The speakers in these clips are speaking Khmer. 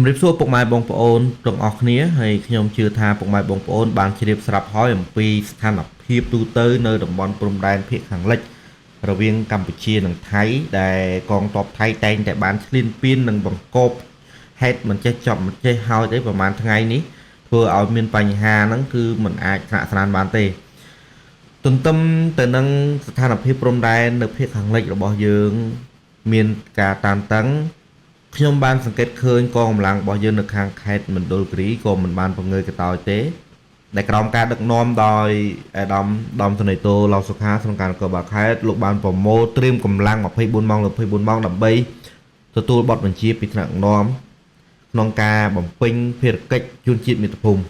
ជំរាបសួរពុកម៉ែបងប្អូនទាំងអស់គ្នាហើយខ្ញុំជឿថាពុកម៉ែបងប្អូនបានជ្រាបស្រាប់ហើយអំពីស្ថានភាពទូទៅនៅតំបន់ព្រំដែនភាគខាងលិចរវាងកម្ពុជានិងថៃដែលកងទ័ពថៃតែងតែបានឈ្លានពាននិងបង្កប់ហេតុមិនចេះចប់មិនចេះហើយទេប្រហែលថ្ងៃនេះធ្វើឲ្យមានបញ្ហាហ្នឹងគឺមិនអាចស្នាក់ស្រានបានទេទន្ទឹមទៅនឹងស្ថានភាពព្រំដែននៅភាគខាងលិចរបស់យើងមានការតានតឹងខ្ញុំបានសង្កេតឃើញកងកម្លាំងរបស់យើងនៅខាងខេត្តមណ្ឌលគិរីក៏មិនបានបង្ងើយកតោទេដែលក្រោមការដឹកនាំដោយអាដាមដំធនេតូឡៅសុខាក្នុងការនគរបាលខេត្តលោកបានប្រមូលត្រៀមកម្លាំង24ម៉ោង24ម៉ោងដើម្បីទទួលបទបញ្ជាពីថ្នាក់ដឹកនាំក្នុងការបំពេញភារកិច្ចជួនជាតិមាតុភូមិ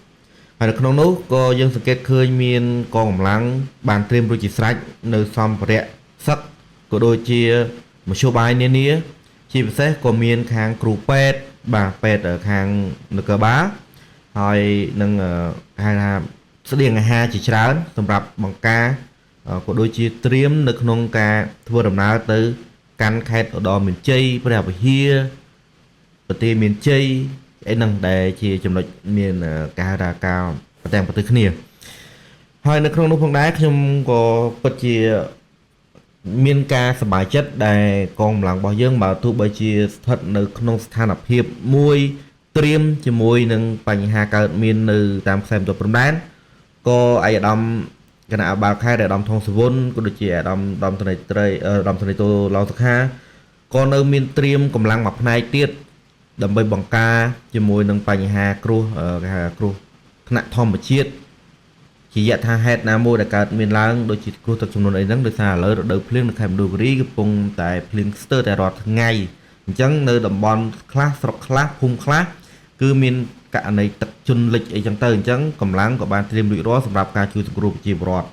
ហើយនៅក្នុងនោះក៏យើងសង្កេតឃើញមានកងកម្លាំងបានត្រៀមរួចជាស្រេចនៅសម្ភារៈសឹកក៏ដូចជាមធ្យោបាយនានាជាពិសេសក៏មានខាងគ្រូពេទ្យបាទពេទ្យខាងនគរបាលហើយនឹងហៅថាស្តៀងអាហារជាច្រើនសម្រាប់បង្ការក៏ដូចជាត្រៀមនៅក្នុងការធ្វើដំណើរទៅកាន់ខេត្តឧត្តរមានជ័យព្រះវិហារប្រទេសមានជ័យអីហ្នឹងដែលជាចំណុចមានការហៅថាការប្រទាំងប្រទេសគ្នាហើយនៅក្នុងនោះផងដែរខ្ញុំក៏ពិតជាមានការសប្បាយចិត្តដែលកងកម្លាំងរបស់យើងបើទោះបីជាស្ថិតនៅក្នុងស្ថានភាពមួយត្រៀមជាមួយនឹងបញ្ហាកើតមាននៅតាមខ្សែបន្ទាត់ព្រំដែនក៏អាយដាមគណៈបាលខេត្តអាដាមថងសវុនក៏ដូចជាអាដាមដំធនេតូឡៅសុខាក៏នៅមានត្រៀមកម្លាំងមួយផ្នែកទៀតដើម្បីបង្ការជាមួយនឹងបញ្ហាគ្រោះគេហៅគ្រោះថ្នាក់ធម្មជាតិជាយថាហេតុណាមួយដែលកើតមានឡើងដូចជាគ្រោះទឹកជំនន់អីហ្នឹងដោយសារឥឡូវរដូវភ្លៀងនៅខេត្តមណ្ឌលគិរីកំពុងតែភ្លៀងស្ទើរតែរាល់ថ្ងៃអញ្ចឹងនៅតំបន់ខ្លះស្រុកខ្លះភូមិខ្លះគឺមានករណីទឹកជន់លិចអីចឹងទៅអញ្ចឹងកម្លាំងក៏បានត្រៀមរួចរាល់សម្រាប់ការជួយសង្គ្រោះប្រជាពលរដ្ឋ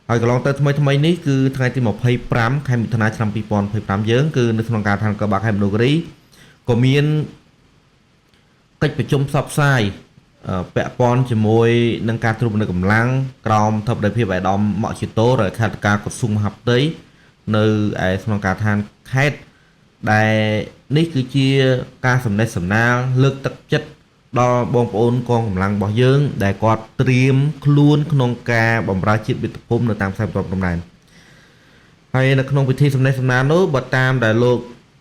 ហើយកន្លងទៅថ្មីនេះគឺថ្ងៃទី25ខែមិថុនាឆ្នាំ2025យើងគឺនៅក្នុងការឋាននគរបាលខេត្តមណ្ឌលគិរីក៏មានកិច្ចប្រជុំផ្សព្វផ្សាយពាក់ព័ន្ធជាមួយនឹងការត្រួតពិនិត្យកម្លាំងក្រោមធិបតីភាពអាដាមម៉ាក់ជីតូរខាត់ការក្រសួងមហាផ្ទៃនៅឯក្នុងការឋានខេត្តដែលនេះគឺជាការសំណេះសំណាលលើកទឹកចិត្តដល់បងប្អូនកងកម្លាំងរបស់យើងដែលគាត់ត្រៀមខ្លួនក្នុងការបម្រើជាតិមាតុភូមិនៅតាមខ្សែបន្ទាត់ព្រំដែនហើយនៅក្នុងពិធីសំណេះសំណាលនោះបើតាមដែលលោក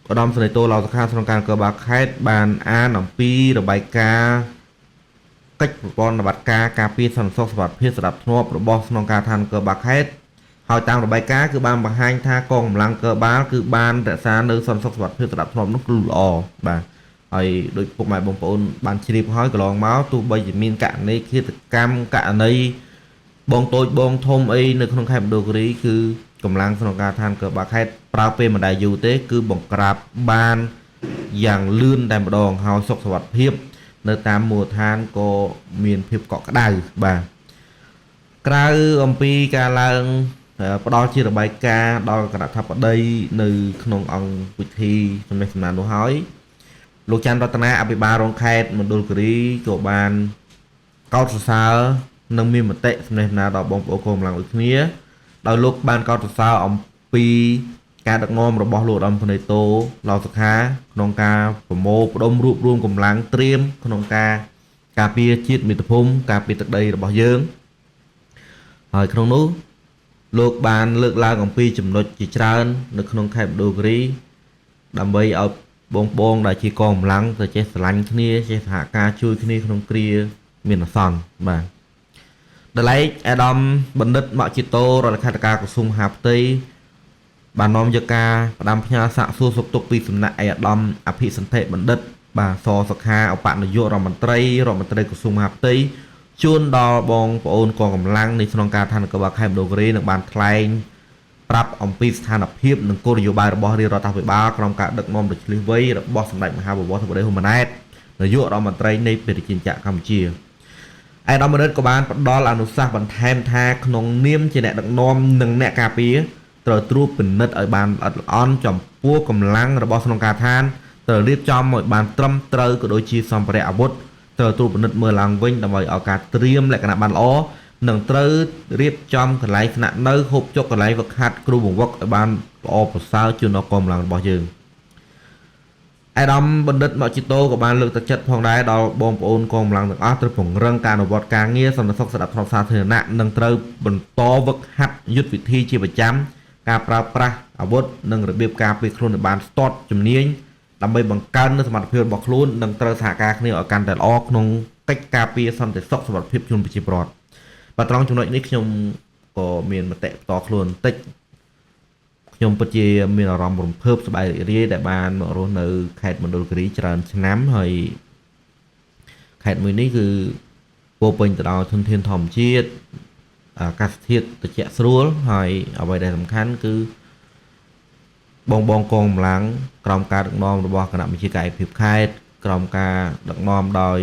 ឧត្តមសេនីយ៍តូឡៅសុខាក្នុងការនគរបាលខេត្តបានអានអំពីរបាយការណ៍កិច្ចប្រព័ន្ធបត្តិការពារសន្តិសុខសុវត្ថិភាពសម្រាប់ធ្នាប់របស់ក្នុងការឋាននគរបាលខេត្តហើយតាមរបាយការណ៍គឺបានបង្ហាញថាកងកម្លាំងនគរបាលគឺបានរក្សានៅសន្តិសុខសុវត្ថិភាពសម្រាប់ធ្នាប់នោះគឺល្អបាទហើយដោយពុកម៉ែបងប្អូនបានជ្រាបហើយកន្លងមកទោះបីជាមានករណីឃាតកម្មករណីបងតូចបងធំអីនៅក្នុងខេត្តមណ្ឌលគិរីគឺកម្លាំងក្នុងការឋាននគរបាលខេត្តប្រើពេលមិនដែលយូរទេគឺបង្ក្រាបបានយ៉ាងលឿនតែម្ដងហើយសុខសុវត្ថិភាពនៅតាមមូលដ្ឋានក៏មានភាពកក់ក្ដៅបាទក្រៅអំពីការឡើងផ្ដល់ជារបាយការណ៍ដល់គណៈដ្ឋាបតីនៅក្នុងអង្គពិធីសំណេះសំណាលនោះហើយលោកច័ន្ទរតនាអភិបាលរងខេត្តមណ្ឌលគិរីក៏បានកោតសរសើរនិងមានមតិសំណេះសំណាលដល់បងប្អូនកងកម្លាំងដូចគ្នាដោយលោកបានកោតសរសើរអំពីការដឹកនាំរបស់លោកឧត្តមសេនីយ៍តូឡៅសុខាក្នុងការប្រមូលផ្ដុំរួបរวมកម្លាំងត្រៀមក្នុងការការពារជាតិមាតុភូមិការពារទឹកដីរបស់យើងហើយក្នុងនោះលោកបានលើកឡើងអំពីចំណុចជាច្រើននៅក្នុងខេត្តមណ្ឌលគិរីដើម្បីឲ្យបងដែលជាកងកម្លាំងទៅចេះស្រឡាញ់គ្នាចេះសហការជួយគ្នាក្នុងគ្រាមានអាសន្នបាទដល់ឡែកអាដាមបណ្ឌិតម៉ាក់ជីតូរដ្ឋលេខាធិការក្រសួងមហាផ្ទៃបាននាំយកការផ្ដាំផ្ញើសាកសួរសុខទុក្ខពីសំណាក់អាដាមអភិសន្ធិបណ្ឌិតបាទសសុខាឧបនាយករដ្ឋមន្ត្រីក្រសួងមហាផ្ទៃជូនដល់បងប្អូនកងកម្លាំងនៃក្នុងការឋាននគរបាលខេត្តមណ្ឌលគិរីនឹងបានថ្លែងប្រាប់អំពីស្ថានភាពនិងគោលនយោបាយរបស់រាជរដ្ឋាភិបាលក្នុងការដឹកនាំដ៏ឆ្លៀសវៃរបស់សម្ដេចមហាបវរធិបតីហ៊ុនម៉ាណែតនាយករដ្ឋមន្ត្រីនៃប្រជាជាតិកម្ពុជាឯកឧត្តមបណ្ឌិតក៏បានផ្ដល់អនុសាសន៍បន្ថែមថាក្នុងនាមជាអ្នកដឹកនាំនិងអ្នកការពារត្រូវត្រួតពិនិត្យឲ្យបានល្អិតល្អន់ចំពោះកម្លាំងរបស់ក្នុងការឋានត្រូវរៀបចំឲ្យបានត្រឹមត្រូវក៏ដូចជាសម្ភារៈអាវុធត្រូវត្រួតពិនិត្យមើលឡើងវិញដើម្បីឲ្យការត្រៀមលក្ខណៈបានល្អនិងត្រូវរៀបចំកន្លែងស្នាក់នៅហូបចុកកន្លែងវឹកហាត់គ្រូបង្វឹកឲ្យបានល្អប្រសើរជូនដល់កងកម្លាំងរបស់យើង អាដាមបណ្ឌិតមកជីតូក៏បានលើកទឹកចិត្តផងដែរដល់បងប្អូនកងកម្លាំងទាំងអស់ត្រូវពង្រឹងការអនុវត្តការងារសន្តិសុខស្ដាប់ធ្នាប់សាធារណៈនិងត្រូវបន្តវឹកហាត់យុទ្ធវិធីជាប្រចាំការប្រើប្រាស់អាវុធនិងរបៀបការពារខ្លួនឲ្យបានស្ទាត់ជំនាញដើម្បីបង្កើននូវសមត្ថភាពរបស់ខ្លួននិងត្រូវសហការគ្នាឲ្យកាន់តែល្អក្នុងកិច្ចការពារសន្តិសុខសុវត្ថិភាពជូនប្រជាពលរដ្ឋបាទត្រង់ចំណុចនេះខ្ញុំក៏មានមតិផ្ទាល់ខ្លួនបន្តិចខ្ញុំពិតជាមានអារម្មណ៍រំភើបសប្បាយរីករាយដែលបានមករស់នៅខេត្តមណ្ឌលគិរីច្រើនឆ្នាំហើយខេត្តមួយនេះគឺពោរពេញទៅដោយធនធានធម្មជាតិអាកាសធាតុត្រជាក់ស្រួលហើយអ្វីដែលសំខាន់គឺបងកងកម្លាំងក្រោមការដឹកនាំរបស់គណៈបញ្ជាការឯកភាពខេត្តក្រោមការដឹកនាំដោយ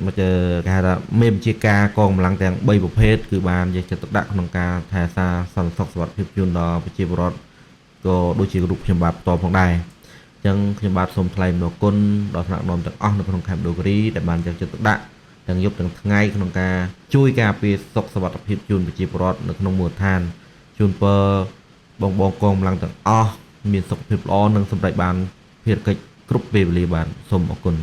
មកគេហៅថាមេបញ្ជាការកងកម្លាំងទាំង3ប្រភេទគឺបានយកចិត្តទុកដាក់ក្នុងការថែរក្សាសន្តិសុខសុវត្ថិភាពជូនដល់ប្រជាពលរដ្ឋក៏ដូចជារូបខ្ញុំបាទផ្ទាល់ផងដែរអញ្ចឹងខ្ញុំបាទសូមថ្លែងអំណរគុណដល់ថ្នាក់ដឹកនាំទាំងអស់នៅក្នុងខេត្តមណ្ឌលគិរីដែលបានយកចិត្តទុកដាក់ទាំងយប់ទាំងថ្ងៃក្នុងការជួយការពារសុខសុវត្ថិភាពជូនប្រជាពលរដ្ឋនៅក្នុងមូលដ្ឋានជូនពរបងកងកម្លាំងទាំងអស់មានសុខភាពល្អនិងសម្រេចបានភារកិច្ចគ្រប់ពេលវេលាបាទសូមអរគុណ